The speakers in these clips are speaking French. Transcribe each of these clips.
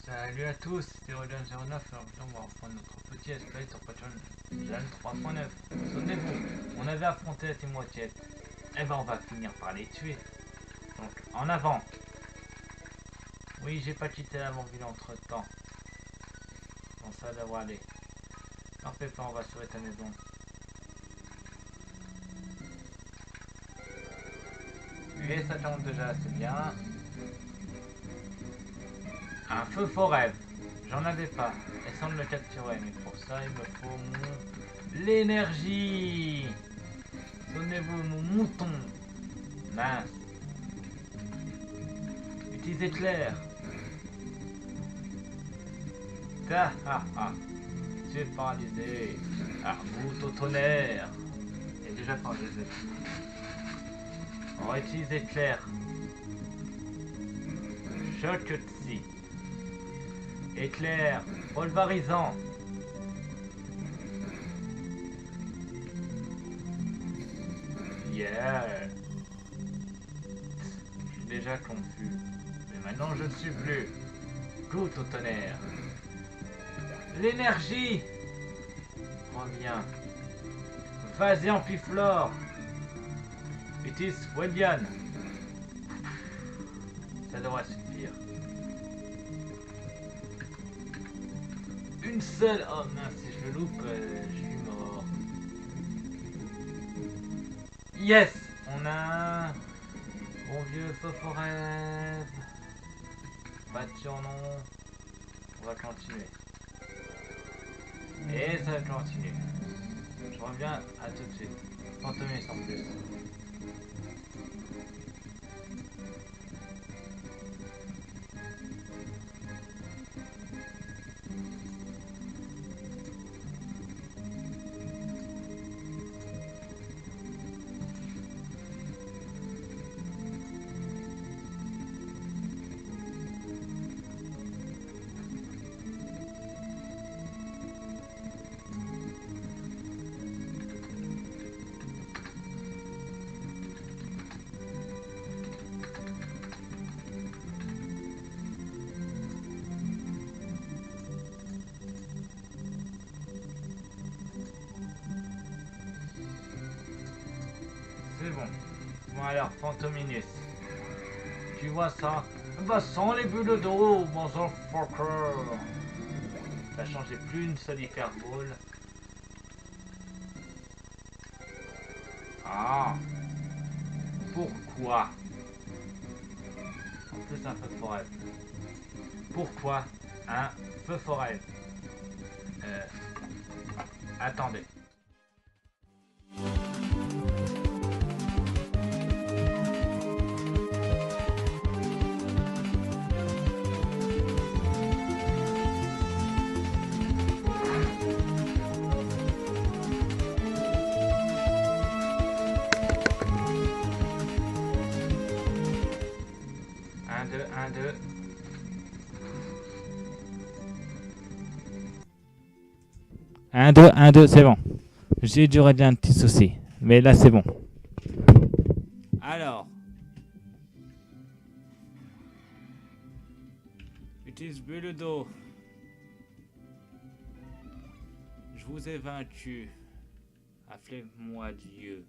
Salut à tous, c'est Rodin09, on va reprendre notre petit esprit sur Patreon 3.9. Souvenez-vous, on avait affronté la Team Rocket. Eh ben on va finir par les tuer. Donc en avant. Oui, j'ai pas quitté la ville entre temps. Bon, ça devrait aller. N'en fais pas, on va sauver ta maison. Et ça tombe déjà assez bien. Un feu forêt. J'en avais pas. Et sans le capturer, mais pour ça il me faut l'énergie. Donnez-vous mon mouton. Mince. Utilisez clair. Ah ah ah. Tu es paralysé. Arboute au tonnerre. Il est déjà paralysé. On va utiliser clair. Shotzi. Éclair. Pulvérisant. Yeah. Je suis déjà confus. Mais maintenant je ne suis plus. Goutte au tonnerre. L'énergie. Reviens. Vas-y Ampiflore. Utilise Wedian. Ça devrait suffire. Une seule. Oh mince, si je le loupe, je suis mort. Yes. On a un bon vieux Foforeb. Pas de surnom. On va continuer. Et ça continue. Je reviens à tout de suite. Fantomis en plus. C'est bon. Bon alors, Fantominus. Tu vois ça? Bah sans les bulles d'eau, motherfucker. Sachant que j'ai plus une seule hyperbole. Ah. Pourquoi? En plus un feu forêt. Pourquoi un feu forêt? Attendez. Un, deux, un, deux. Un, deux, c'est bon. J'ai dû régler un petit souci. Mais là, c'est bon. Alors. Utilise bulle d'eau. Je vous ai vaincu. Appelez-moi Dieu.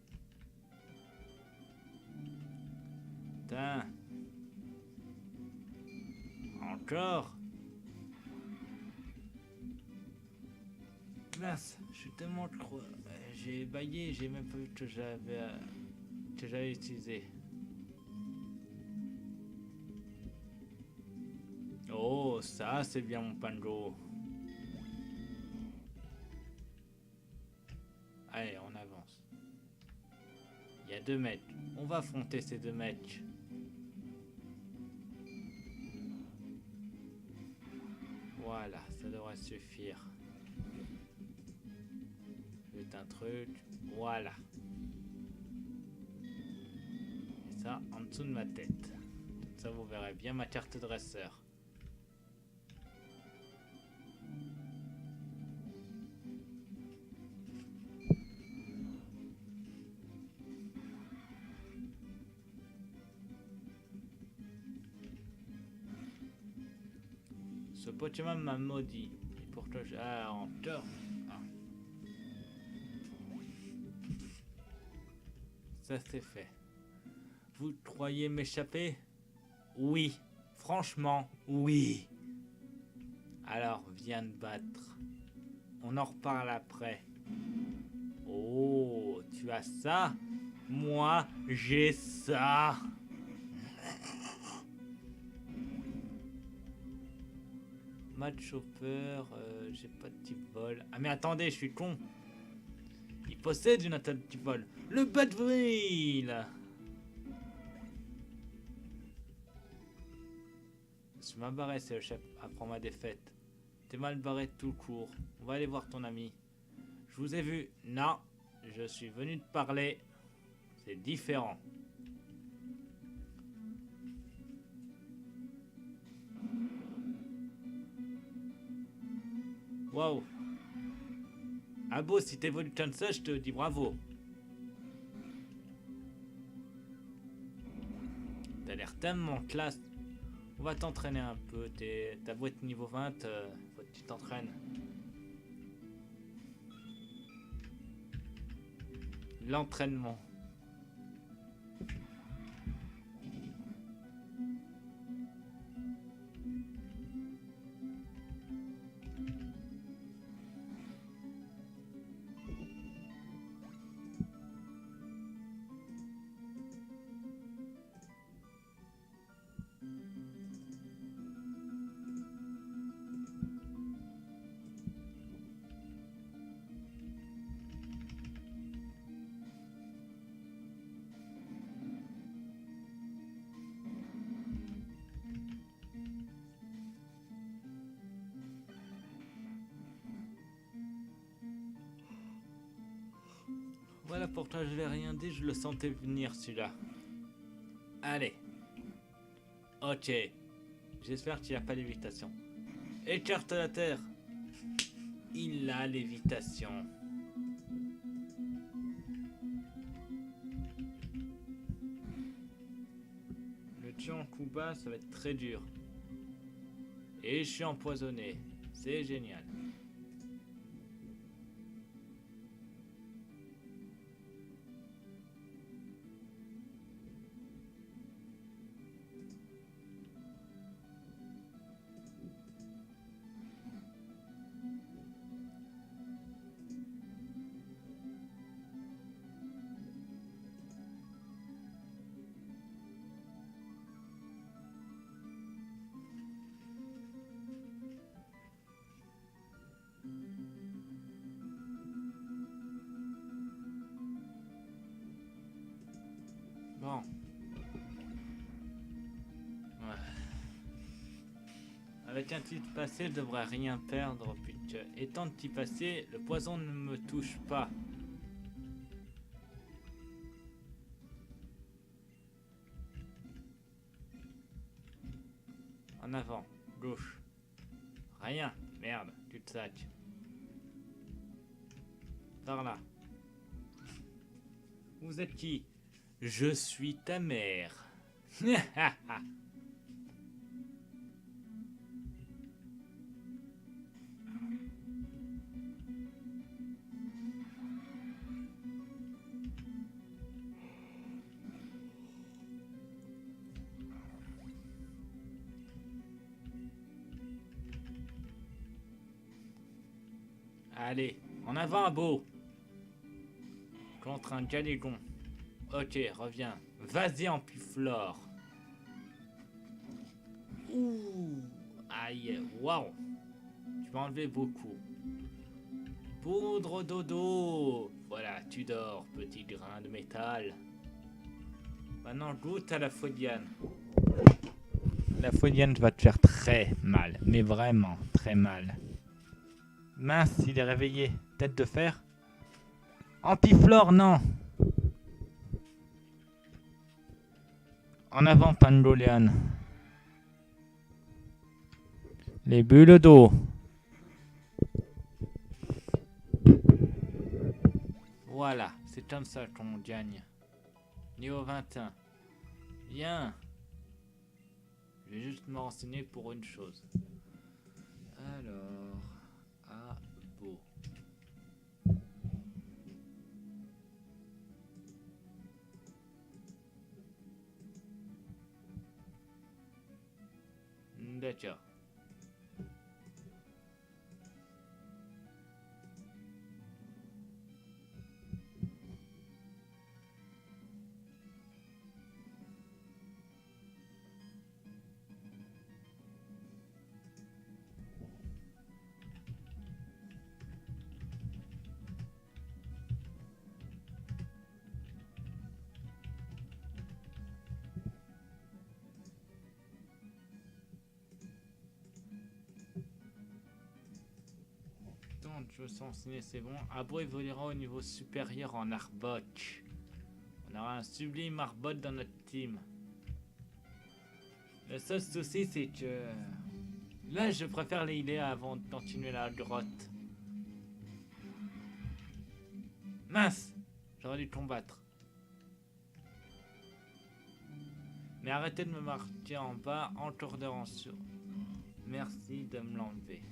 Putain. Encore. Mince, je suis tellement trop. J'ai baillé, j'ai même pas vu que j'avais utilisé. Oh, ça c'est bien mon pango. Allez, on avance. Il y a 2 mecs. On va affronter ces 2 mecs. Voilà, ça devrait suffire. C'est un truc. Voilà. Et ça en dessous de ma tête. Ça vous verrez bien ma carte de dresseur. Ce Pokémon m'a maudit. Et pourtant, ah, en tort. Ah. Ça c'est fait. Vous croyez m'échapper? Oui. Franchement, oui. Alors, viens te battre. On en reparle après. Oh, tu as ça? Moi, j'ai ça. Match Chopper, j'ai pas de type vol. Ah mais attendez, je suis con. Il possède une attaque de type vol. Le Badvril. Je m'en barré, c'est le chef, après ma défaite. T'es mal barré tout court. On va aller voir ton ami. Je vous ai vu. Non, je suis venu te parler. C'est différent. Waouh. Ah beau, si t'évolues comme ça, je te dis bravo. T'as l'air tellement classe. On va t'entraîner un peu. T'as beau être niveau 20, faut que tu t'entraînes. L'entraînement. Voilà pourtant je l'ai rien dit, je le sentais venir celui-là. Allez. Ok. J'espère qu'il n'y a pas lévitation. Écarte la terre. Il a lévitation. Le tuer en coup bas, ça va être très dur. Et je suis empoisonné. C'est génial. Bon. Ouais. Avec un type passé, je devrais rien perdre, puisque étant de type passé, le poison ne me touche pas. En avant, gauche. Rien, merde, cul-de-sac. Par là. Vous êtes qui? Je suis ta mère. Allez, en avant, beau. Contre un galégon. Ok, reviens. Vas-y, Ampiflore. Ouh. Aïe, waouh. Tu m'as enlevé beaucoup. Poudre dodo. Voilà, tu dors, petit grain de métal. Maintenant, goûte à la Fodiane. La Fodiane va te faire très mal. Mais vraiment, très mal. Mince, il est réveillé. Tête de fer. Ampiflore, non. En avant, Pangolian. Les bulles d'eau. Voilà, c'est comme ça qu'on gagne. Niveau 21. Bien. Je vais juste me renseigner pour une chose. D'accord. Je me sens enseigné, c'est bon. Abo évoluera au niveau supérieur en Arbok. On aura un sublime Arbok dans notre team. Le seul souci, c'est que là, je préfère les healer avant de continuer la grotte. Mince, j'aurais dû combattre. Mais arrêtez de me marquer en bas, encore de rançon. Merci de me l'enlever.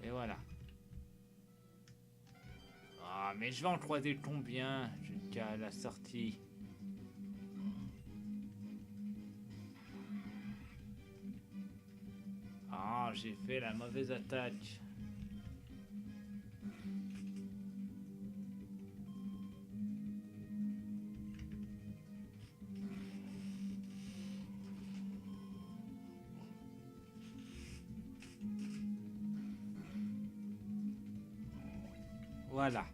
Et voilà. Ah, mais je vais en croiser combien jusqu'à la sortie? Ah, j'ai fait la mauvaise attaque. Voilà.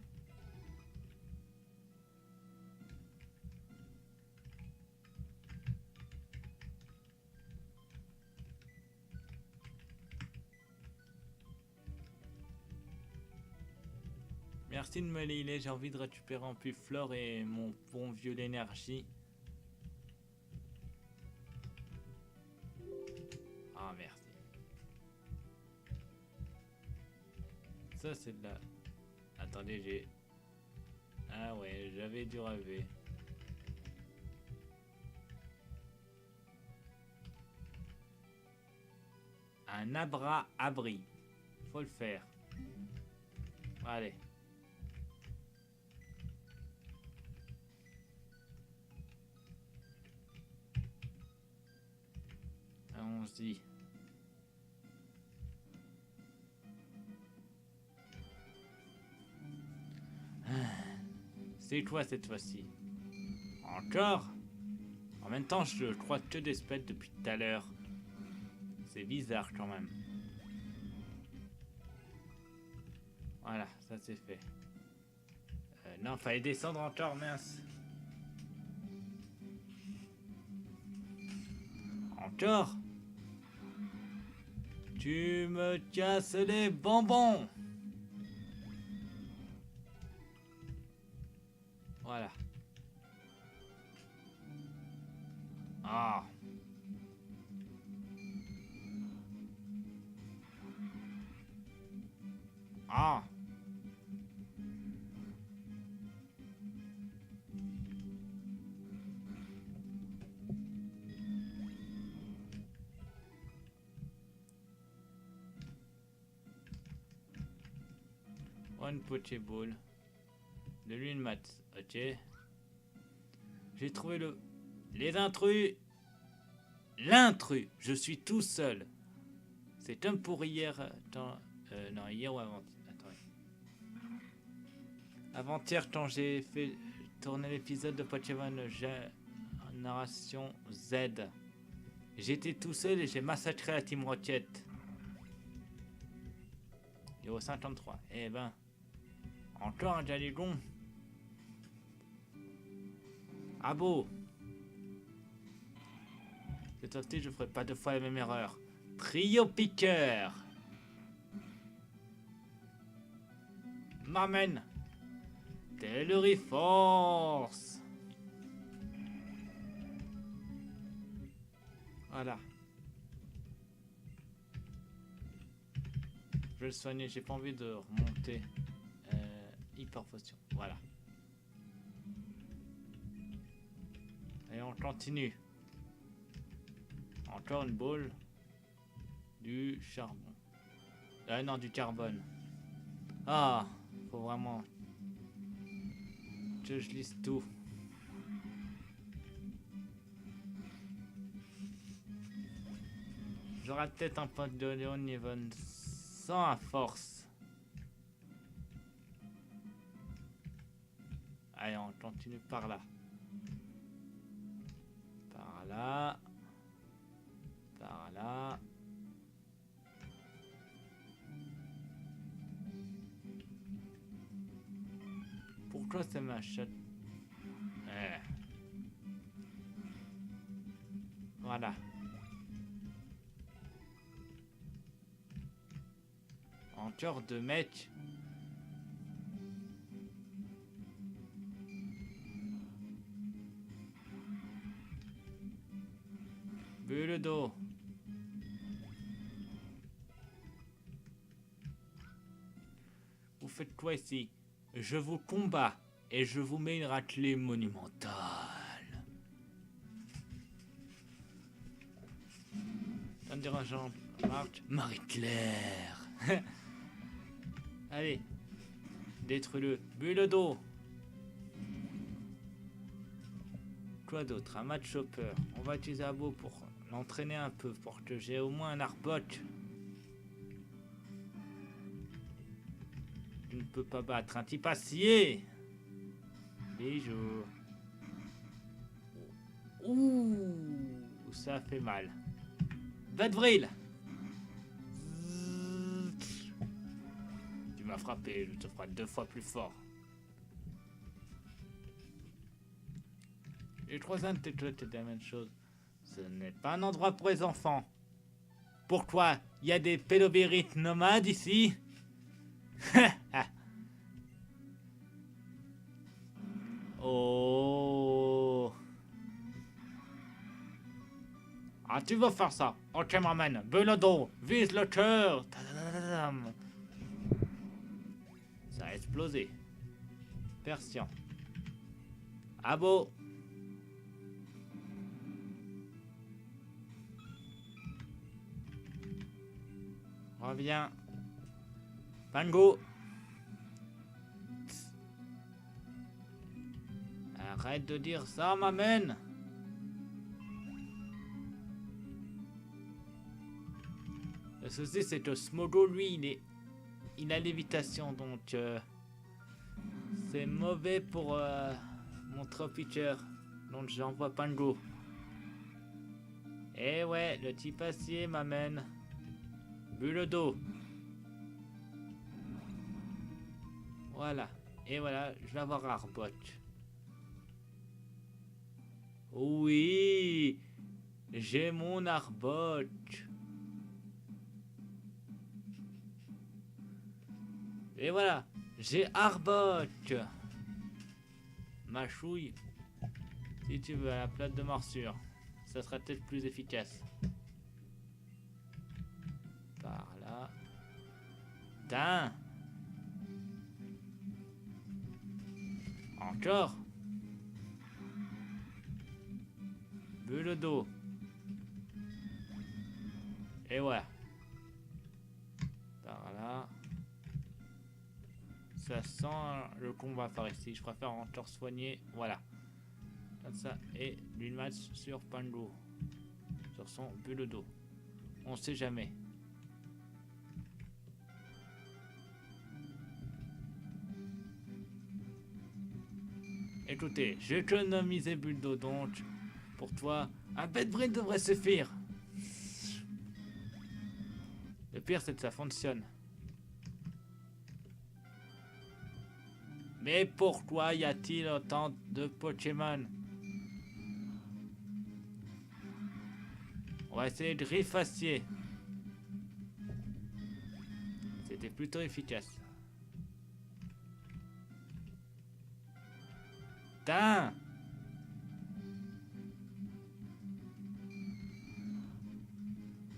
Merci de me l'healer, j'ai envie de récupérer en plus flore et mon bon vieux l'énergie. Ah, merci. Ça, c'est de la... Attendez, j'ai... Ah ouais, j'avais dû rêver. Un abra-abri. Faut le faire. Allez. Allons-y. C'est quoi cette fois-ci? Encore? En même temps, je crois que des spells depuis tout à l'heure. C'est bizarre quand même. Voilà, ça c'est fait. Non, fallait descendre encore, mince. Encore? Tu me casses les bonbons! Voilà. Ah. Ah. One Pokéball. De l'huile mat. Ok. J'ai trouvé le... Les intrus. L'intrus. Je suis tout seul. C'est comme pour hier. Non, hier ou avant. Attendez. Avant-hier, quand j'ai fait tourner l'épisode de Pokémon Génération Z. J'étais tout seul et j'ai massacré la Team Rocket. Niveau 53. Eh ben. Encore un Jaligon. Ah beau. Cette fois-ci, je ferai pas deux fois la même erreur. Trio piqueur. M'amène. Telluri Force. Voilà. Je vais le soigner, j'ai pas envie de remonter. Hyper potion, voilà. Et on continue. Encore une boule. Du charbon. Non, du carbone. Ah, faut vraiment que je lise tout. J'aurai peut-être un pote de Léon niveau 100 à force. Allez, on continue par là. Par là. Par là. Pourquoi ça m'achète? Voilà. En cœur de mec. Bu le dos. Vous faites quoi ici? Je vous combats et je vous mets une raclée monumentale. Un dirigeant marche Marie-Claire. Allez, détruis-le. Bu le dos. Quoi d'autre? Un match chopper. On va utiliser Abo pour l'entraîner un peu, pour que j'ai au moins un arbot. Tu ne peux pas battre un type acier. Bijou. Ouh, ça fait mal. Bedvril. Tu m'as frappé, je te ferai 2 fois plus fort. Les 3 ans, t'es la même chose. Ce n'est pas un endroit pour les enfants. Pourquoi? Il y a des pédobérites nomades ici? Oh. Ah, tu vas faire ça? Ok, m'amène. Belodo, vise le cœur. Ça a explosé. Persian. Abo. Reviens. Pango. Arrête de dire ça, m'amène. Le souci, c'est que Smogo, lui, il a l'évitation, donc c'est mauvais pour mon trop pitcher. Donc j'envoie Pango. Eh ouais, le type acier m'amène. Bu le dos. Voilà. Et voilà, je vais avoir Arbok. Oui, j'ai mon Arbok. Et voilà, j'ai Arbok. Ma chouille. Si tu veux, à la plate de morsure. Ça sera peut-être plus efficace. Par là. Tain. Encore. Bu le dos. Et ouais. Par là. Ça sent le combat par ici. Je préfère encore soigner. Voilà. Comme ça. Et l'une match sur Pango. Sur son bu le dos. On sait jamais. Écoutez, j'ai économisé Buldo, donc pour toi, un Bedvril devrait suffire. Le pire, c'est que ça fonctionne. Mais pourquoi y a-t-il autant de Pokémon? On va essayer de Griffacier. C'était plutôt efficace. Putain!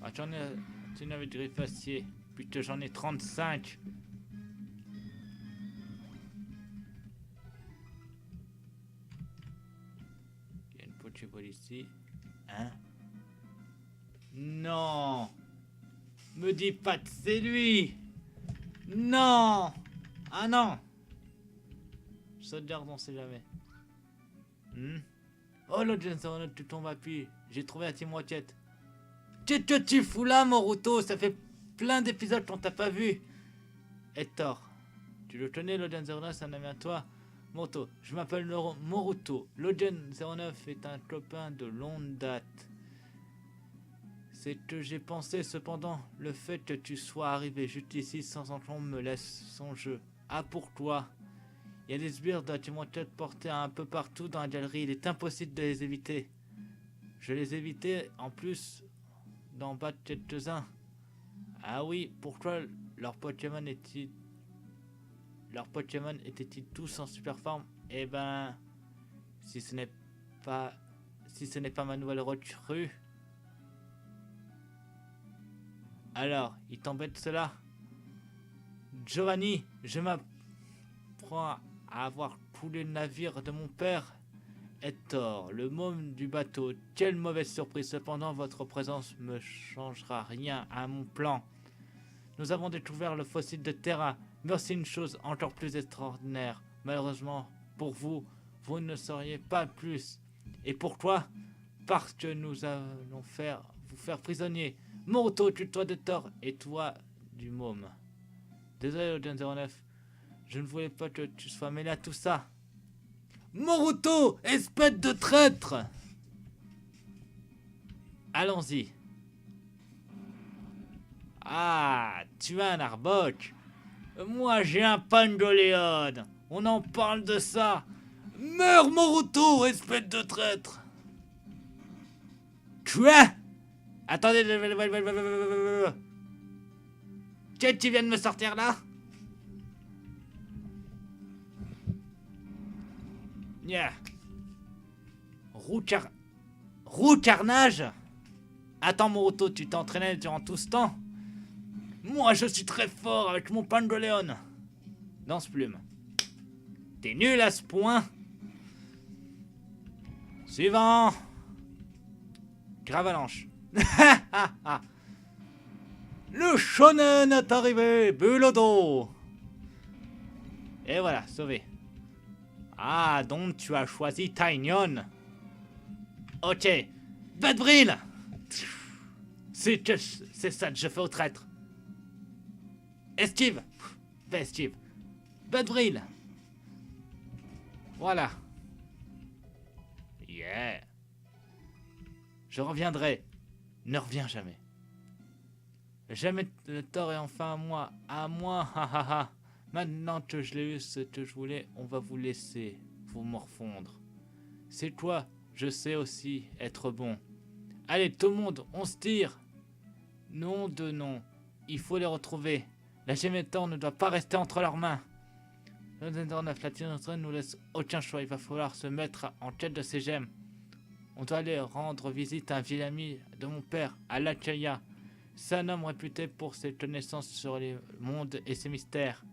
Ah, j'en ai... Tu n'avais de Griffacier. Putain, j'en ai 35. Il y a une Pokéball ici. Hein? Non! Me dis pas que c'est lui! Non! Ah non! Sauvegarde, on sait jamais. Oh, l'autre, tu tombes à pied. J'ai trouvé la Team Rocket. Qu'est-ce que tu fous là, Moruto? Ça fait plein d'épisodes qu'on t'a pas vu. Hector, tu le connais, Loden09, c'est un ami à toi. Moto, je m'appelle Moruto. Loden09 est un copain de longue date. C'est que j'ai pensé cependant, le fait que tu sois arrivé juste ici sans encombre me laisse songer. Ah, pourquoi? Il y a des sbires qui m'ont peut-être porté un peu partout dans la galerie, il est impossible de les éviter. Je les évitais en plus d'en battre quelques-uns. Ah oui, pourquoi leurs Pokémon étaient-ils tous en super forme? Eh ben, si ce n'est pas ma nouvelle recrue. Alors, il t'embête cela? Giovanni, je m'apprends à avoir coulé le navire de mon père. Hector, le môme du bateau. Quelle mauvaise surprise. Cependant, votre présence ne changera rien à mon plan. Nous avons découvert le fossile de Terra, mais aussi une chose encore plus extraordinaire. Malheureusement, pour vous, vous ne sauriez pas plus. Et pourquoi? Parce que nous allons vous faire prisonnier. Moruto, tue-toi de Thor et toi du môme. Désolé, Oden09, je ne voulais pas que tu sois mêlé à tout ça. Moruto, espèce de traître! Allons-y. Ah, tu as un Arbok. Moi, j'ai un Pangoléon. On en parle de ça. Meurs, Moruto, espèce de traître! Quoi? Attendez. Qu'est-ce que tu viens de me sortir là? Yeah. Roux carnage? Attends, Moruto, tu t'entraînais durant tout ce temps? Moi, je suis très fort avec mon Pangoléon. Lance-plume. T'es nul à ce point. Suivant. Gravalanche. Le shonen est arrivé. Bulodo. Et voilà, sauvé. Ah, donc tu as choisi Taignon. Ok. Badbril. C'est ça que je fais au traître. Esquive. Fais esquive. Badbril. Voilà. Yeah. Je reviendrai. Ne reviens jamais. Jamais le tort est enfin à moi. À moi, ha. Maintenant que je l'ai eu ce que je voulais, on va vous laisser vous morfondre. C'est quoi? Je sais aussi être bon. Allez, tout le monde, on se tire. Nom de nom. Il faut les retrouver. La Gémétor ne doit pas rester entre leurs mains. La Tyrannothrone nous laisse aucun choix. Il va falloir se mettre en quête de ces gemmes. On doit aller rendre visite à un vieil ami de mon père, à l'Achaya. C'est un homme réputé pour ses connaissances sur les mondes et ses mystères.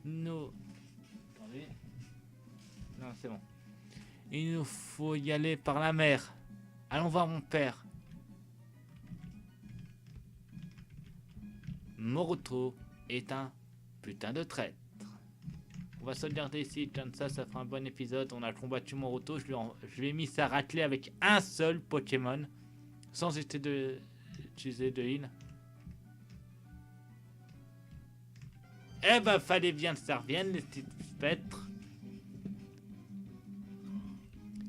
Attendez. Non, c'est bon. Il nous faut y aller par la mer. Allons voir mon père. Moruto est un putain de traître. On va sauvegarder ici, comme ça fera un bon épisode. On a combattu Moruto, je lui ai mis sa raclée avec un seul Pokémon, sans utiliser de heal. Eh ben, fallait bien que ça revienne, les petites spectres.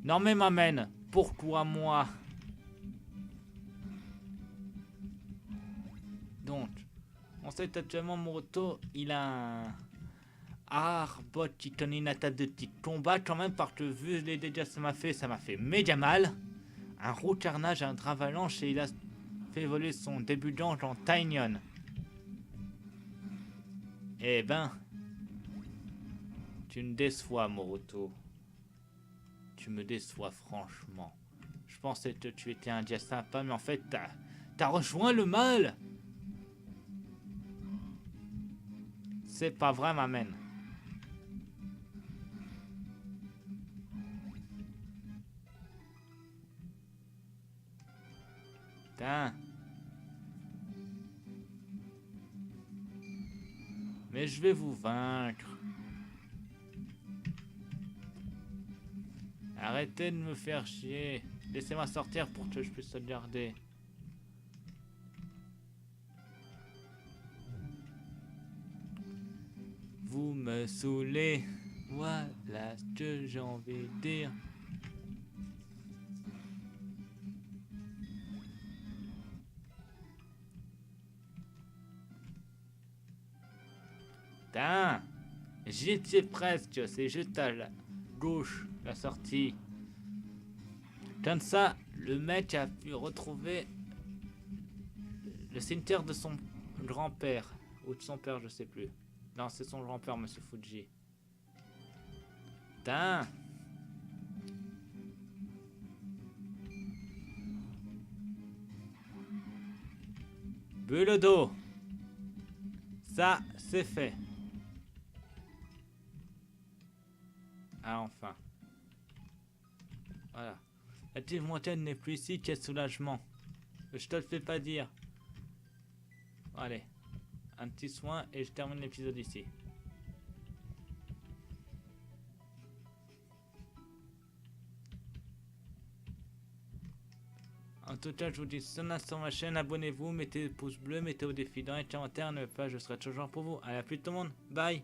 Non mais m'amène, pourquoi moi? Donc, on sait actuellement Moruto, il a un Arbok qui connaît une attaque de petit combat quand même, parce que vu les dégâts que ça m'a fait méga mal. Un roux carnage, un dravalanche, et il a fait évoluer son début d'ange en Taignon. Eh ben, tu me déçois, Moruto. Tu me déçois franchement. Je pensais que tu étais un gars sympa, mais en fait, t'as rejoint le mal. C'est pas vrai, m'amène. Putain. Mais je vais vous vaincre. Arrêtez de me faire chier. Laissez-moi sortir pour que je puisse sauvegarder. Vous me saoulez. Voilà ce que j'ai envie de dire. Putain, j'y étais presque, c'est juste à la gauche, la sortie. Comme ça, le mec a pu retrouver le cimetière de son grand-père, ou de son père, je sais plus. Non, c'est son grand-père, Monsieur Fuji. Putain. Bulle d'eau. Ça, c'est fait. Ah, enfin. Voilà. La petite montagne n'est plus ici, quel soulagement. Je te le fais pas dire. Allez. Un petit soin et je termine l'épisode ici. En tout cas, je vous dis sur ma chaîne, abonnez-vous, mettez pouce bleu, mettez au défi dans les commentaires, ne pas, je serai toujours pour vous. Allez, à plus tout le monde. Bye.